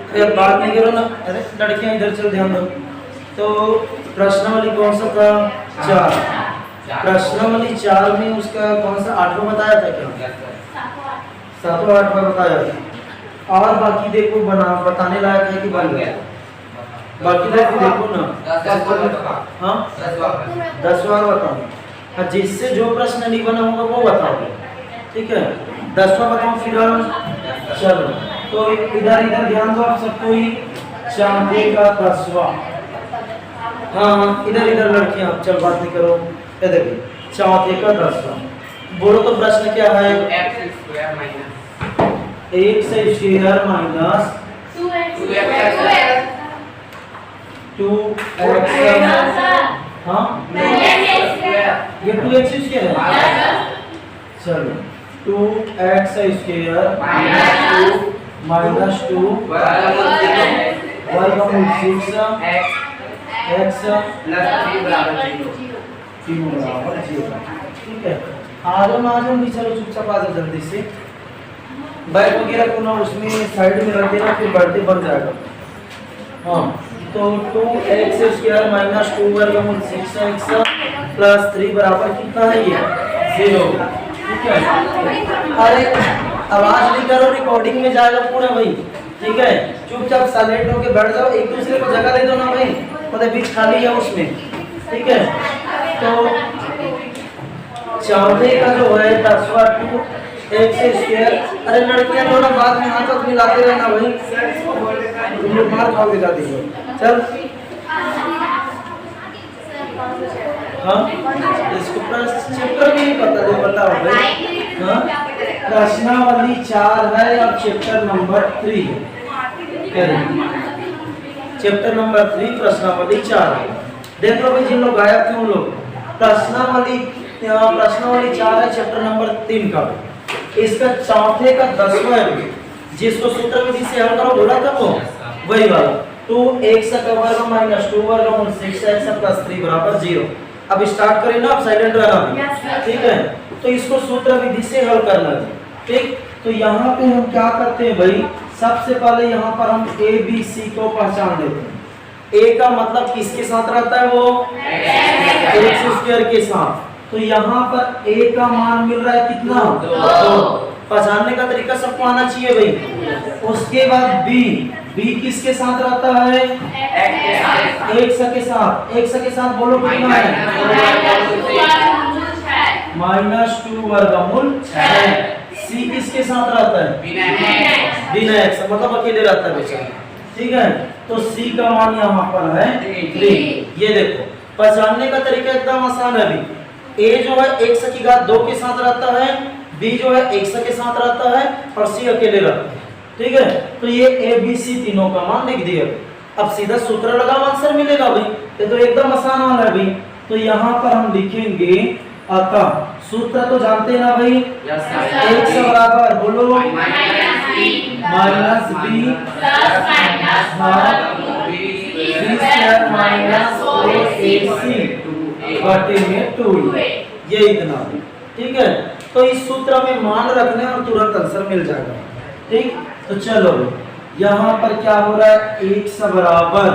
अरे बात नहीं करो ना, अरे लड़कियां इधर चल, ध्यान दो। तो प्रश्नावली कौन सा था? 4। प्रश्नावली 4 में उसका कौन सा 8वां बताया था क्या? 7वां 8वां बताया था। और बाकी देखो बताने लायक है कि बन गया? बाकी देखो ना। हाँ 10वां बताओ। हाँ, जिससे जो प्रश्न नहीं बना होगा वो बताओगे, ठीक है? 10वां बताओ फिर। चलो तो इधर ध्यान दो आप सबको ही। चौथे का 10वां। हाँ इधर लड़कियां, चल बात नहीं करो। ये देखिए चौथे का 10वां, बोलो तो प्रश्न क्या है? x² minus 2x। हाँ ये 2x² है। चलो 2x² माइनस 2 वर्गमूल 6 x तीनों बराबर 0। ठीक है, आ जाओ भी, चलो चुपचाप आ जाओ जल्दी से। बैग वगैरह को ना उसमें साइड में रख देना, फिर बढ़ते बन जाएगा। हाँ तो 2x² माइनस 2 वर्गमूल 6x प्लस 3 बराबर कितना है? ये 0। ठीक है, अरे आवाज नहीं करो, रिकॉर्डिंग में जाएगा पूरा भाई। ठीक है, चुपचाप साइलेंट होके बैठ जाओ, एक दूसरे को जगह दे दो ना भाई, मतलब बीच खाली है उसमें। ठीक है, तो चौथे का जो है 10वां 2x²। अरे लड़कियां थोड़ा बाद में हाथ मिलाते रहना भाई, तुम लोग मार खाओगे जाती हो। चल हाँ इसको चैप्टर में नहीं पता, जो बताओ भाई। हाँ प्रश्नावली 4 है और चैप्टर नंबर 3 है। चैप्टर नंबर 3 प्रश्नावली 4 है। देख लो भाई, जिन लोग गायब थे उन लोग। प्रश्नावली 4 है चैप्टर नंबर 3 का। इसका चौथे का 10वां है, जिसको सूत्र विधि से हल करो बोला था वो वही वाला। 2x का वर्ग माइनस 2 वर्गमूल 6x प्लस 3 बराबर 0। अब स्टार्ट करें ना, अब साइलेंट रहना। ठीक है, तो इसको सूत्र विधि से हल करना है। ठीक, तो यहाँ पे हम क्या करते हैं भाई, सबसे पहले यहाँ पर हम a b c को पहचान लेते हैं। a का मतलब किसके साथ रहता है? वो x² के साथ। तो यहाँ पर a का मान मिल रहा है कितना? 2। पहचानने का तरीका सबको आना चाहिए भाई। उसके बाद b किसके साथ रहता है? x के साथ। x के साथ बोलो कितना है? -2 वर्गमूल 6। c किसके साथ रहता है? बिना x, मतलब अकेले रहता है बेचारा। ठीक है, तो c का मान यहाँ पर है 3। ये देखो पहचानने का तरीका एकदम आसान है अभी। a जो है x की घात 2 के साथ रहता है, b जो है x के साथ रहता है और c अकेले रहता है। ठीक है, तो ये a b c तीनों का मान लिख दिया। अब सीधा सूत्र लगा आंसर मिलेगा भाई, ये तो एकदम आसान वाला है भाई। तो यहाँ पर हम लिखेंगे, अतः सूत्र तो जानते हैं ना भाई, x बराबर बोलो माइनस b माइनस 4ac बटे में 2। ये इतना। ठीक है, तो इस सूत्र में मान रखने और तुरंत आंसर मिल जाएगा। ठीक, तो चलो यहाँ पर क्या हो रहा है? x बराबर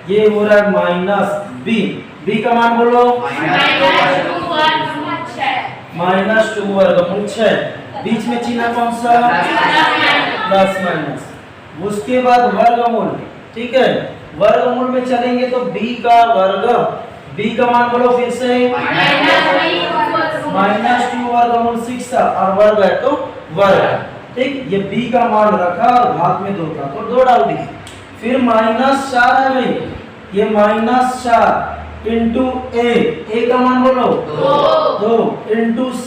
ये हो रहा है माइनस b का मान बोलो -2 वर्गमूल 6। बीच में चिन्ह कौन सा? Plus minus. उसके बाद वर्गमूल। ठीक है, वर्गमूल में चलेंगे तो b का वर्ग, b का मान बोलो फिर से -2 वर्गमूल 6 और वर्ग है तो वर्ग। ठीक, ये b का मान रखा और घात में 2 था तो 2 डाल दिए। फिर -4 है भाई, ये -4 इंटू a का मान बोलो 2 इंटू c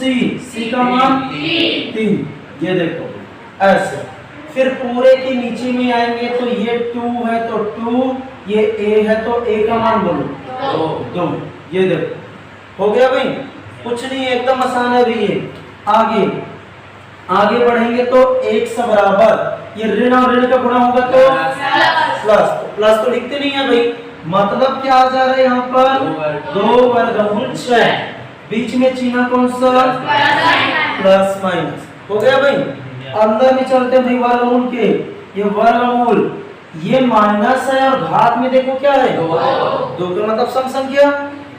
का मान 3। ये देखो ऐसे। फिर पूरे के नीचे में आएंगे तो ये 2 है तो 2, ये a है तो a का मान बोलो 2। ये देखो हो गया भाई, कुछ नहीं एकदम आसान है भाई। ये आगे बढ़ेंगे तो x बराबर ये ऋण और ऋण का गुणा होगा तो प्लस तो लिखते नहीं है भाई, मतलब क्या आ जा रहा है यहाँ पर 2 वर्गमूल 6। बीच में चिन्ह कौन सा? Plus minus. हो गया भाई। अंदर में चलते हैं भाई वर्गमूल के, ये वर्गमूल ये माइनस है और घात में देखो क्या है, दो का मतलब सम संख्या।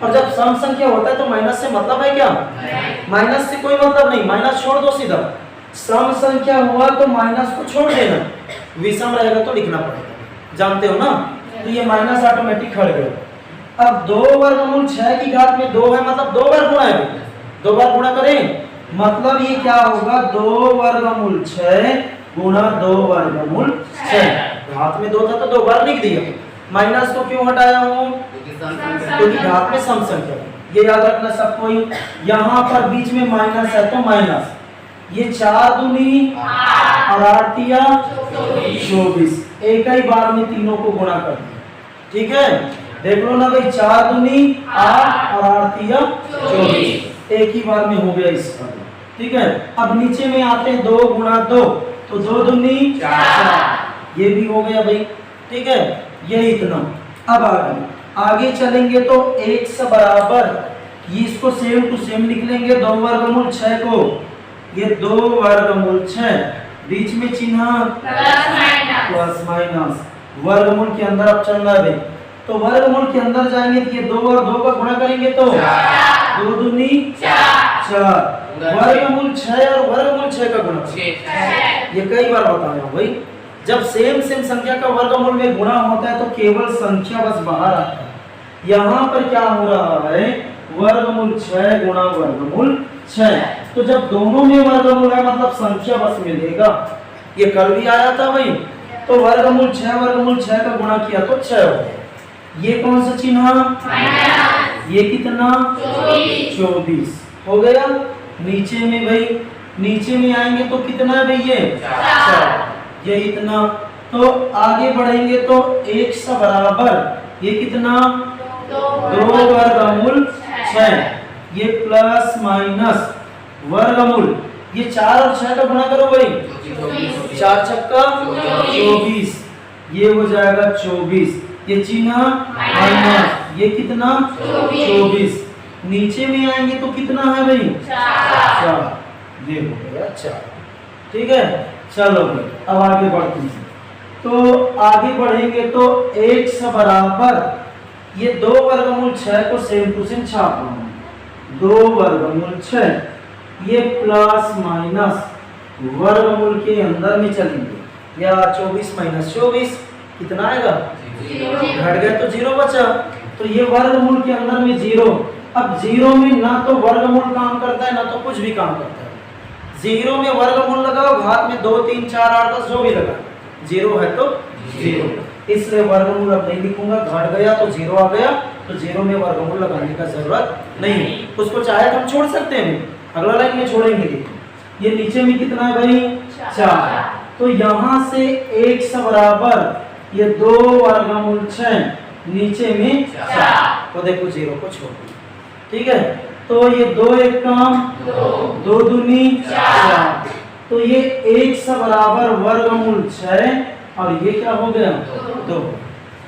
और जब सम संख्या होता है तो माइनस से मतलब है क्या, माइनस से कोई मतलब नहीं, माइनस छोड़ दो सीधा। सम संख्या हुआ तो माइनस को छोड़ देना, विषम रहेगा तो लिखना पड़ेगा, जानते हो ना। तो ये माइनस ऑटोमेटिक हट गया। अब 2 वर्गमूल 6 की घात में 2 है, मतलब 2 बार गुणा है, 2 बार गुणा करें, मतलब ये क्या होगा, 2 वर्गमूल 6 गुणा 2 वर्गमूल 6। घात में 2 था तो 2 बार लिख दिया। माइनस को क्यों हटाया हूँ, क्योंकि घात में सम संख्या है, ये याद रखना सब कोई। यहाँ पर बीच में माइनस है तो माइनस, ये 4 दूनी और 8 तिया 24, एक ही बार में तीनों को गुणा कर दिया। ठीक है, देख लो ना भाई, 4 दूनी 8 और 8 तिया 24, एक ही बार में हो गया इसका। ठीक है, अब नीचे में आते हैं 2 गुणा 2, तो 2 दूनी 4, ये भी हो गया भाई। ठीक है, ये इतना। अब आगे चलेंगे तो 1 से बराबर, ये इसको सेम टू सेम लिख लेंगे, 2 वर्गमूल 6 को, ये 2 वर्गमूल 6, बीच में चिन्ह प्लस माइनस, वर्गमूल के अंदर अब चलना है। तो वर्गमूल के अंदर जाएंगे तो ये 2 और 2 का गुणा करेंगे तो 2 दूनी 4, वर्गमूल 6 और वर्गमूल 6 का गुणा, ये कई बार बताया हूं भाई। जब सेम संख्या का वर्गमूल में गुणा होता है तो केवल संख्या बस बाहर आता है। यहाँ पर क्या हो रहा है, वर्गमूल 6 गुणा वर्गमूल 6, तो जब दोनों में वर्गमूल है मतलब संख्या बस मिलेगा। ये कल भी आया था भाई, तो वर्गमूल 6 का गुणा किया तो 6 हो गया। ये कौन सा चिन्ह, ये कितना 24 हो गया। नीचे में भाई, नीचे में आएंगे तो कितना है भाई, ये 4, ये इतना। तो आगे बढ़ेंगे तो 1 से बराबर, ये कितना 2 वर्गमूल 6, ये प्लस माइनस वर्गमूल, ये 4 और 6 का गुणा करो भाई, 4 छक्का 24, ये हो जाएगा 24, ये चिन्ह माइनस, ये कितना 24। नीचे में आएंगे तो कितना है भाई 4, ये हो गया 4। ठीक है, चलो भाई अब आगे बढ़ते हैं। तो आगे बढ़ेंगे तो 1 से बराबर, ये 2 वर्गमूल 6 को सेम टू सेम छाप रहा हूं, 2 वर्गमूल 6, ये प्लस माइनस वर्गमूल के अंदर में चलेंगे, या 24 माइनस 24 कितना आएगा, घट गया तो 0 बचा, तो ये वर्गमूल के अंदर में 0। अब 0 में ना तो वर्गमूल काम करता है ना तो कुछ भी काम करता है। 0 में वर्गमूल लगाओ, घात में 2 3 4 8 10 जो भी लगा, 0 है तो 0, इसलिए वर्गमूल अब नहीं लिखूंगा, घट गया तो 0 आ गया, तो 0 में वर्गमूल लगाने का जरूरत नहीं। उसको चाहे तो हम छोड़ सकते हैं, अगला लाइन में छोड़ेंगे। ये नीचे में कितना है भाई 4, तो यहाँ से 1 से बराबर ये 2 वर्गमूल 6, नीचे में 4, तो देखो 0 को छोड़ दिया। ठीक है, तो ये 2 1 काम 2 दूनी 4, तो ये 1 से बराबर वर्गमूल 6 और ये क्या हो गया 2।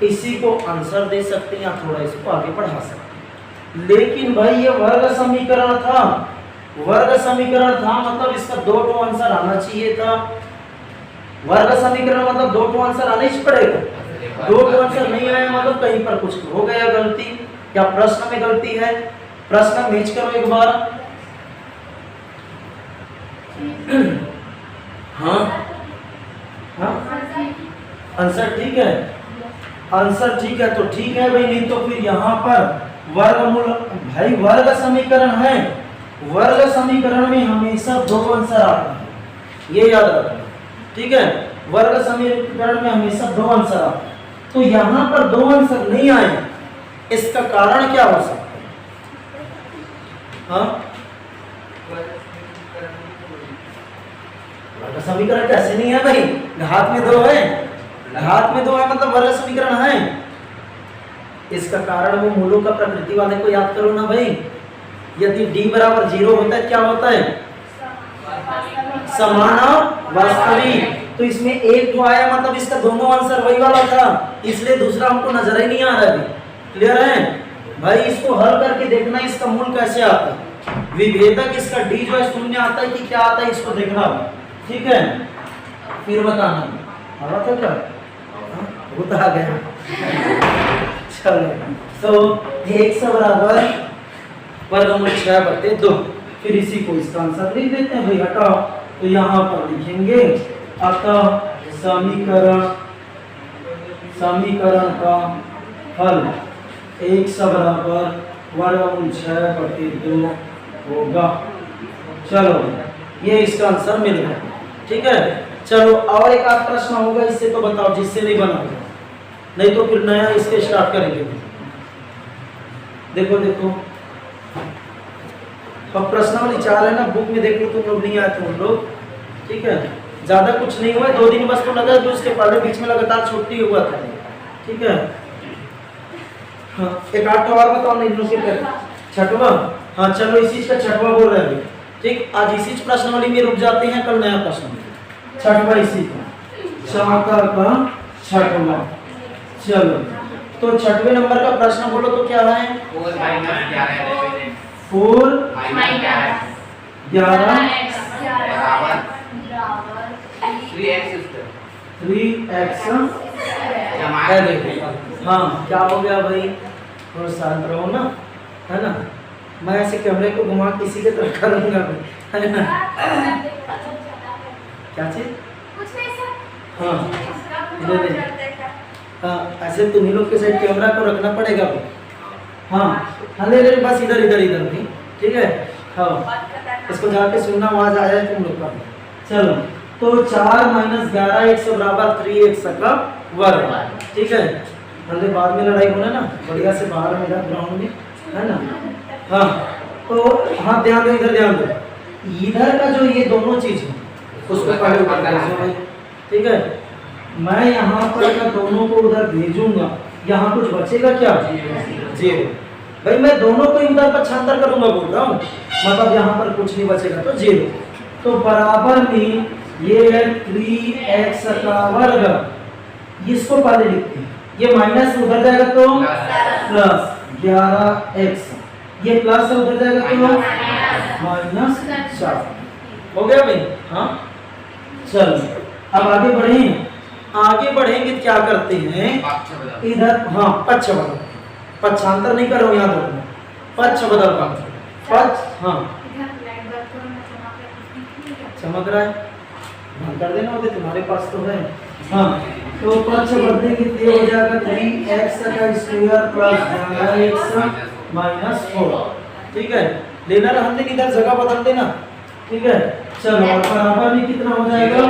इसी को आंसर दे सकते हैं या थोड़ा इसको आगे बढ़ा सकते हैं। लेकिन भाई ये वर्ग समीकरण था, वर्ग समीकरण था मतलब इसका 2 टू आंसर आना चाहिए था। वर्ग समीकरण मतलब 2 टू आंसर आना ही पड़ेगा, 2 टू आंसर नहीं आया मतलब कहीं पर कुछ हो गया गलती, या प्रश्न में गलती है। प्रश्न मैच करो एक बार। हाँ हाँ, आंसर ठीक है, आंसर ठीक है तो ठीक है भाई, नहीं तो फिर यहाँ पर वर्गमूल, भाई वर्ग समीकरण है, वर्ग समीकरण में हमेशा 2 आंसर आते हैं, ये याद रखना। ठीक है, वर्ग समीकरण में हमेशा 2 आंसर आते हैं, तो यहाँ पर 2 आंसर नहीं आए, इसका कारण क्या हो सकता है? हाँ, वर्ग समीकरण कैसे नहीं है भाई, घात में 2 है, घात में 2 है मतलब वर्ग समीकरण है। इसका कारण वो मूलों का प्रकृति वाले को याद करो ना भाई। यदि d बराबर 0 होता है क्या होता है, समान वास्तविक, तो इसमें 1 तो आया मतलब इसका दोनों आंसर वही वाला था, इसलिए दूसरा हमको नजर ही नहीं आ रहा है। क्लियर है भाई, इसको हल करके देखना इसका मूल कैसे आता है, विभेदक इसका d जो है 0 आता है कि क्या आता है, इसको देखना। ठीक है, फिर बताना आ रहा था क्या। भूत आ गया। चलो तो 100 बराबर वर्गमूल 6/2। फिर इसी को इसका आंसर लिख देते हैं भाई, हटाओ तो यहाँ पर लिखेंगे अतः समीकरण का हल 100 बराबर वर्गमूल 6/2 होगा। चलो ये इसका आंसर मिल गया, ठीक है। चलो और एक आध प्रश्न होगा, इससे तो बताओ, जिससे नहीं बना नहीं तो फिर नया इसके स्टार्ट करेंगे। देखो देखो अब प्रश्नावली 4 है ना, बुक में देख लो, तुम लोग नहीं आए तुम लोग, ठीक है। ज्यादा कुछ नहीं हुआ, 2 दिन बस तो लगा, तो उसके पहले बीच में लगातार छुट्टी हुआ था, ठीक है। हाँ एक 8 और बताओ नहीं लोग के 6वां। हाँ चलो इसी का 6वां बोल रहे हैं, ठीक। आज इसी प्रश्नावली में रुक जाते हैं, कल नया प्रश्न 6वां इसी का चाहता का 6वां। चलो तो 6वें नंबर का प्रश्न बोलो तो क्या है? 4 11 3x। हाँ क्या हो गया भाई, थोड़ा शांत रहो ना, है ना। मैं ऐसे कैमरे को घुमा किसी के तरफ करूंगा, है ना। क्या चीज? हाँ इधर हाँ ऐसे तुम्ही लोग के साइड कैमरा को रखना पड़ेगा। हाँ हले बस इधर इधर इधर भी, ठीक है। हाँ इसको जाके सुनना, आवाज आ जाए तुम लोग का। चलो तो 4 - 11 100 बराबर 3x का वर्ग, ठीक है। हले बाद में लड़ाई होना ना, बढ़िया से बाहर मेरा ग्राउंड में, है ना। हाँ तो हाँ ध्यान दो, इधर ध्यान दो, इधर का जो ये दोनों चीज है उसको पहले ऊपर भेजो, ठीक है। मैं यहाँ पर का दोनों को उधर भेजूंगा, यहाँ कुछ बचेगा क्या? 0। भाई मैं दोनों को उधर पक्षांतर करूंगा बोल रहा हूँ, मतलब यहाँ पर कुछ नहीं बचेगा तो 0। तो बराबर में ये है 3x का वर्ग, इसको पहले लिखते हैं, ये माइनस उधर जाएगा तो प्लस 11x, ये प्लस से उधर जाएगा तो -4 हो गया भाई। हाँ चलो अब आगे बढ़ेंगे क्या करते हैं इधर, हाँ पक्ष बदल, पक्षांतर नहीं करो, याद रखना पक्ष बदल पक्ष। हाँ चमक रहा है, बंद कर देना होते, तुम्हारे पास तो है। हाँ तो पक्ष बदलेंगे तो हो जाएगा 3x का स्क्वायर प्लस 11x -4, ठीक है। लेना रहने इधर जगह बदल देना, ठीक है। चलो और बराबर में कितना हो जाएगा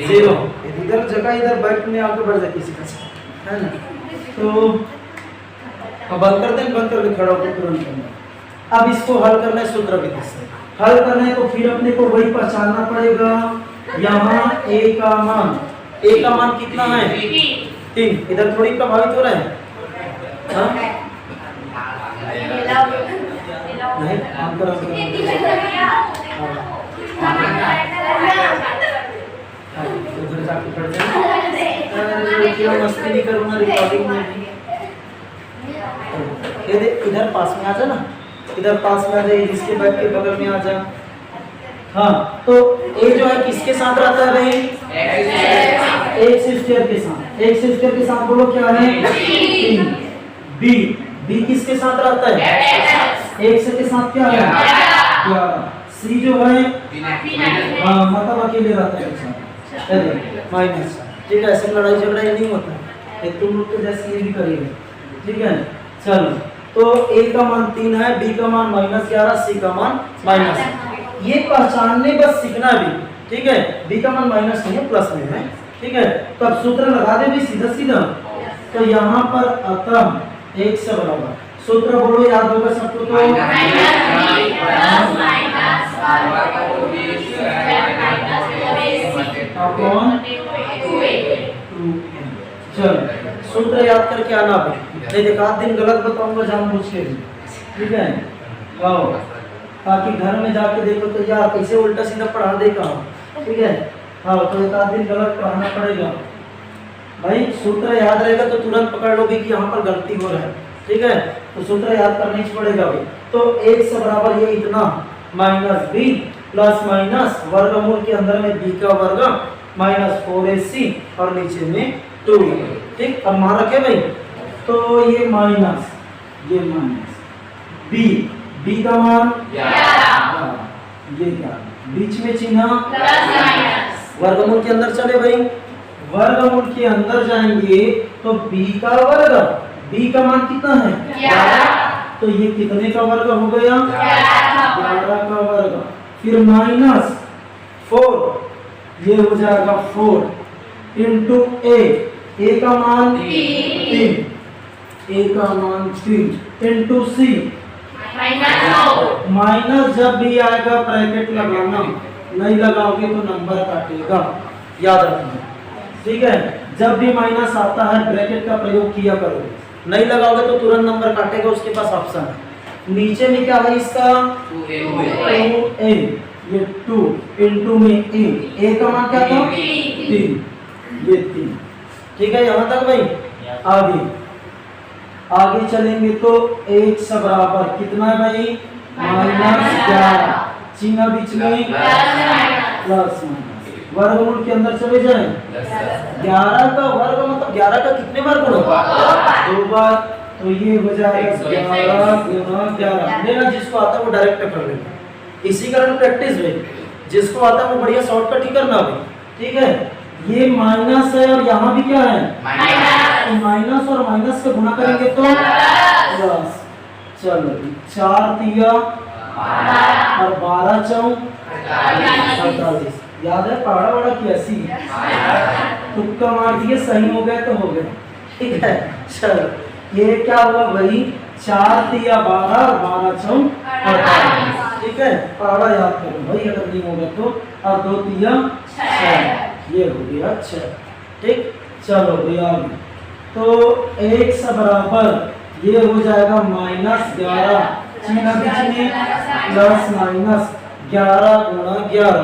0, इधर जगह इधर बैठ में आगे बढ़ जाए किसी का, है ना। तो अब बंद कर दे खड़ा होकर तुरंत करना। अब इसको हल करना है सूत्र विधि से, हल करना है तो फिर अपने को वही पहचानना पड़ेगा। यहाँ a का मान कितना है 3, इधर थोड़ी प्रभावित हो रहा है। हाँ नहीं काम करो, उधर जाके पड़ जाए, मस्ती नहीं करूँगा रिकॉर्डिंग में। इधर पास में आ जा ना, इधर पास में आ जाए, इसके बैग के बगल में आ जा। हाँ तो ए जो है किसके साथ रहता है भाई? x स्क्वायर के साथ, x स्क्वायर के साथ बोलो क्या है? b किसके साथ रहता है? x के साथ क्या है? c जो है मतलब अकेले रहता है माइनस, ठीक है। ऐसे लड़ाई झगड़ा ये नहीं होता है, तुम लोग तो जैसे ये भी करेंगे, ठीक है। चलो तो a का मान 3 है, b का मान -11, c का मान -, ये पहचानने बस सीखना भी, ठीक है। b का मान माइनस नहीं है, प्लस में है, ठीक है। तो अब सूत्र लगा दे भी सीधा सीधा, तो यहाँ पर अतः 1 से बराबर, सूत्र बोलो याद होगा सबको, तो चलो सूत्र याद करके आना भाई, नहीं एक आध दिन गलत बताऊंगा जानबूझ के, ठीक है। आओ ताकि घर में जाके देखो तो यार कैसे उल्टा सीधा पढ़ा देगा, ठीक है। हाँ तो एक आध दिन गलत पढ़ाना पड़ेगा भाई, सूत्र याद रहेगा तो तुरंत पकड़ लोगे कि यहाँ पर गलती हो रहा है, ठीक है। तो सूत्र याद करना ही पड़ेगा भाई। तो 1 से बराबर ये इतना -b प्लस माइनस वर्गमूल के अंदर में b का वर्ग -4ac और नीचे में 2, ठीक, अब मान रखे भाई, तो ये माइनस, ये माइनस बी, बी का मान 11, ये क्या बीच में चिन्ह प्लस माइनस, वर्गमूल के अंदर चले भाई, वर्गमूल के अंदर जाएंगे तो b का वर्ग, b का मान कितना है 11, तो ये कितने का वर्ग हो गया 11 का वर्ग, फिर माइनस 4, ये हो जाएगा 4 इंटू ए का मान 3, ए का मान 3 इंटू सी माइनस, जब भी आएगा ब्रैकेट लगाना, नहीं लगाओगे तो नंबर काटेगा, याद रखना, ठीक है। जब भी माइनस आता है ब्रैकेट का प्रयोग किया करो, नहीं लगाओगे तो तुरंत नंबर काटेगा, उसके पास ऑप्शन है। नीचे में क्या है इसका 2a, ये 2 इंटू में ए का मान क्या था 3, ये 3, ठीक है। यहाँ तक भाई, आगे चलेंगे तो एक सा बराबर कितना है भाई -11, चिन्ह बीच में प्लस माइनस, वर्गमूल के अंदर चले जाएं, 11 का वर्ग मतलब 11 का कितने वर्ग होगा 2 बार, तो ये हो जाएगा 11 गुना 11, लेना जिसको आता है वो डायरेक्ट कर लेना, इसी कारण प्रैक्टिस में जिसको आता है वो बढ़िया शॉर्टकट ही करना भाई, ठीक है। ये माइनस है और यहाँ भी क्या है तो माइनस और माइनस से गुणा करेंगे तो प्लस, चलो 4 तिया और 12 चौक 47, याद है पहाड़ा वाड़ा की ऐसी तुक्का मार दिए, सही हो गए तो हो गए, ठीक है। चलो ये क्या हुआ भाई 4 तिया 12 और 12 चौक 48, ठीक है, पहाड़ा याद करो भाई अगर नहीं होगा तो, और 2 तिया 6, ये हो गया 6, ठीक। चलो भैया तो एक सा बराबर ये हो जाएगा -11, चिन्ह बीच में प्लस माइनस 11 गुणा 11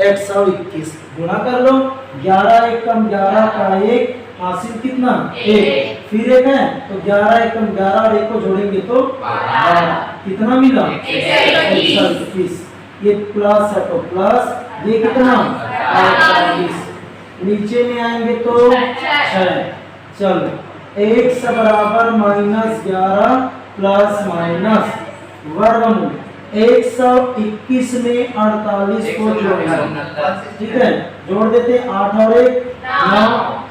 121, गुणा कर लो, 11 एक कम 11 का 1 हासिल कितना 1, फिर एक है तो 11 एक कम 11 और 1 को जोड़ेंगे तो 12, कितना मिला 121, ये प्लस है तो प्लस, ये कितना 48, नीचे में आएंगे तो 6, चलो 1 से बराबर -11 प्लस माइनस वर्गमूल 121 में 48 को जोड़ना, ठीक है, जोड़ देते 8 और 1 9,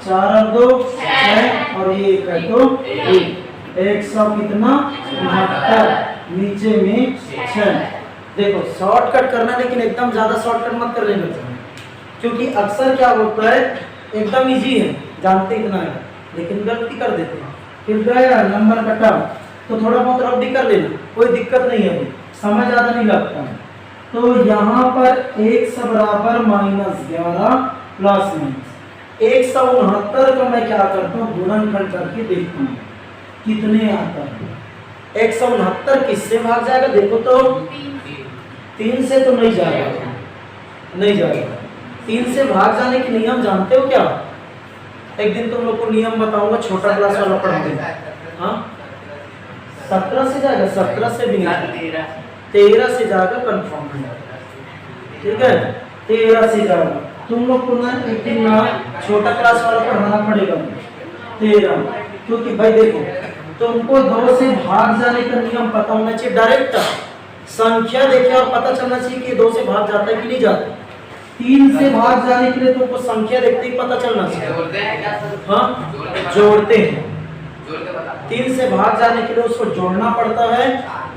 4 और 2 6 और ये 1 है तो 100 कितना 69, नीचे में 6। देखो शॉर्टकट करना, लेकिन एकदम ज्यादा शॉर्टकट मत कर लेना, क्योंकि अक्सर क्या होता है एकदम इजी है, जानते इतना है, लेकिन गलती कर देते हैं, फिर गया नंबर कटा तो थोड़ा बहुत रफ भी कर लेना, कोई दिक्कत नहीं है, समय ज़्यादा नहीं लगता है। तो यहाँ पर 1 से बराबर -11 प्लस माइनस 169 का मैं क्या करता हूँ गुणनखंड करके देखता हूँ कितने आता है। 169 किससे भाग जाएगा देखो तो 3 से तो नहीं जाएगा, नहीं जाएगा, 3 से भाग जाने के नियम जानते हो क्या? एक दिन तुम लोग को नियम बताऊंगा, छोटा क्लास वाला पढ़ते हैं। हाँ 17 से जाएगा, 17 से भी नहीं, 13 से जाएगा कंफर्म है, ठीक है, 13 से जाएगा। तुम लोग को ना एक दिन ना छोटा क्लास वाला पढ़ाना पड़ेगा 13, क्योंकि भाई देखो तुमको 2 से भाग जाने का नियम पता होना चाहिए, डायरेक्ट संख्या देखे और पता चलना चाहिए कि 2 से भाग जाता है कि नहीं जाता। 3 से भाग जाने के लिए तुमको संख्या देखते ही पता चलना चाहिए। हाँ जोड़ते हैं, 3 से भाग जाने के लिए उसको जोड़ना पड़ता है,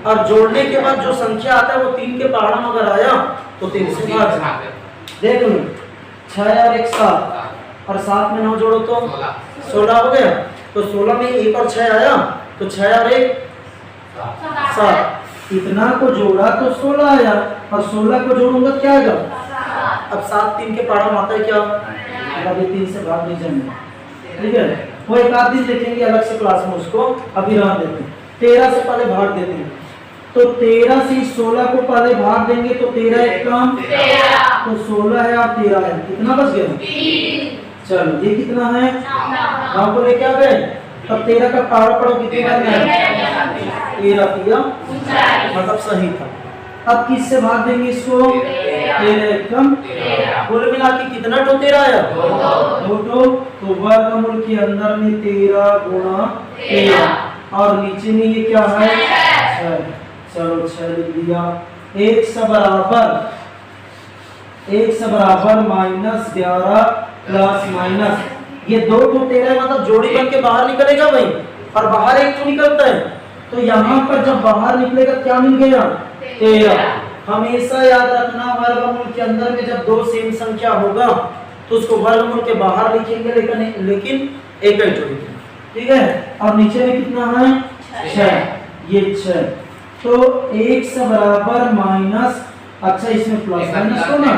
और जोड़ने के बाद जो संख्या आता है वो 3 के पहाड़ा में अगर आया तो 3 से भाग जाए। देख लो 6 और 1 7 और 7 में 9 जोड़ो तो 16 हो गया, तो 16 में 1 और 6 आया तो 6 और 1 7, इतना को जोड़ा तो 16 आया, और 16 को जोड़ूंगा क्या आएगा, अब 7 3 के पहाड़ा में आता है क्या, अभी 3 से भाग नहीं जाएंगे, ठीक है। वो एक आध दिन देखेंगे अलग से क्लास में, उसको अभी रह देते हैं। 13 से पहले भाग देते हैं, तो 13 से 16 को पहले भाग देंगे तो 13 एक कम 13, तो 16 है और 13 है, कितना बच गया 3। चलो ये कितना है, गाँव को लेके आ गए, तब 13 का पहाड़ा पढ़ो कितने बार है 13 किया, मतलब सही था, अब किससे भाग देंगे इसको? 13 कम कुल मिला के कितना टो 13 आया? 2 टो। तो वर्गमूल के अंदर में 13 गुणा 13 और नीचे में ये क्या है? 6। चलो 6 लिख दिया। 1 से बराबर -11 प्लस माइनस ये 2 टो 13 मतलब जोड़ी बन के बाहर निकलेगा भाई, और बाहर 1 तो निकलता है। तो यहाँ पर जब बाहर निकलेगा क्या मिल गया? 13। हमेशा याद रखना वर्गमूल के अंदर में जब 2 सेम संख्या होगा तो उसको वर्गमूल के बाहर लिखेंगे, लेकिन एक ही जोड़ी, ठीक है। और नीचे में कितना है? 6। ये 6 तो 1 से बराबर माइनस, अच्छा इसमें प्लस माइनस हो ना,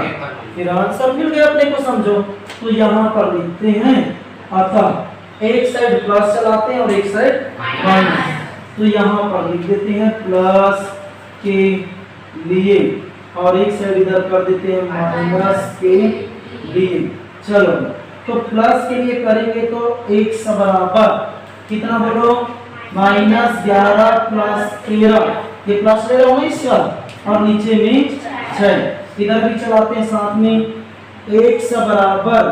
फिर आंसर मिल गया अपने को, समझो। तो यहाँ पर लिखते हैं, अतः एक साइड प्लस चलाते हैं और एक साइड माइनस। तो यहाँ पर लिख देते हैं प्लस के लिए और एक साइड इधर कर देते हैं माइनस के लिए। चलो तो प्लस के लिए करेंगे तो 1 से बराबर कितना बोलो? -11 प्लस 13, ये प्लस ले रहा हूँ इसका, और नीचे में 6 इधर भी चलाते हैं साथ में। 1 से बराबर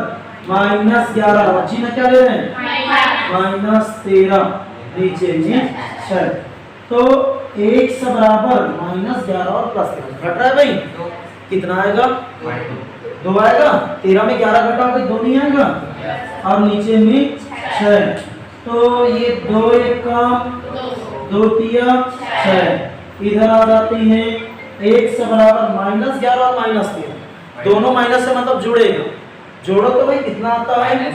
-11 जी ना क्या ले रहे हैं? -13 नीचे में 6। तो 1 से बराबर -11 और +13 घट रहा है भाई, कितना आएगा? 2 आएगा। 13 में 11 घटा तो 2 नहीं आएगा, और नीचे में 6। तो ये 2 1 2 3 6 इधर आ जाते हैं। 1 से बराबर -11 और -13 दोनों माइनस से मतलब जुड़ेगा, जोड़ो तो भाई कितना आता है?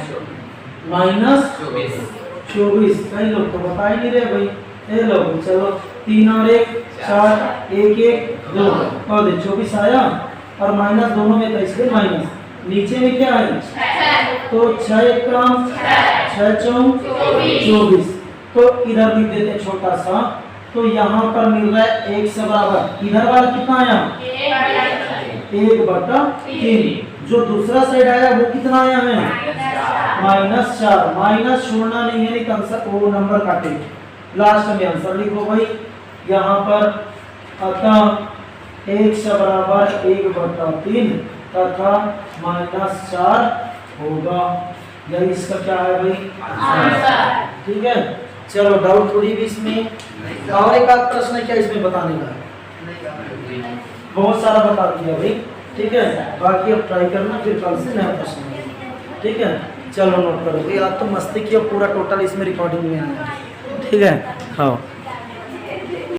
-24। कई लोग तो बता ही नहीं रहे भाई, ये लो चलो 3 और 1 4 1 1 2 और 24 आया, और माइनस दोनों में था इसलिए माइनस। नीचे में क्या है? तो 6 1 6 4 24। तो इधर लिख देते हैं छोटा सा। तो यहाँ पर मिल रहा है 1 से बराबर, इधर वाला कितना आया? 1/3। जो दूसरा साइड आया वो कितना आया है? -4। माइनस छोड़ना नहीं है, लेकिन आंसर वो नंबर काटे, लास्ट में आंसर लिखो भाई यहाँ पर। अतः 1 से बराबर 1/3 तथा -4 होगा। यही इसका क्या है भाई? आंसर। ठीक है। चलो डाउट थोड़ी भी इसमें, और एक आध प्रश्न है क्या इसमें बताने का? बहुत सारा बता दिया भाई, ठीक है। बाकी अब ट्राई करना, फिर कल से नया प्रश्न, ठीक है। चलो नोट करो, आज तो मस्ती किया पूरा, टोटल इसमें रिकॉर्डिंग में आया, ठीक है। हाँ।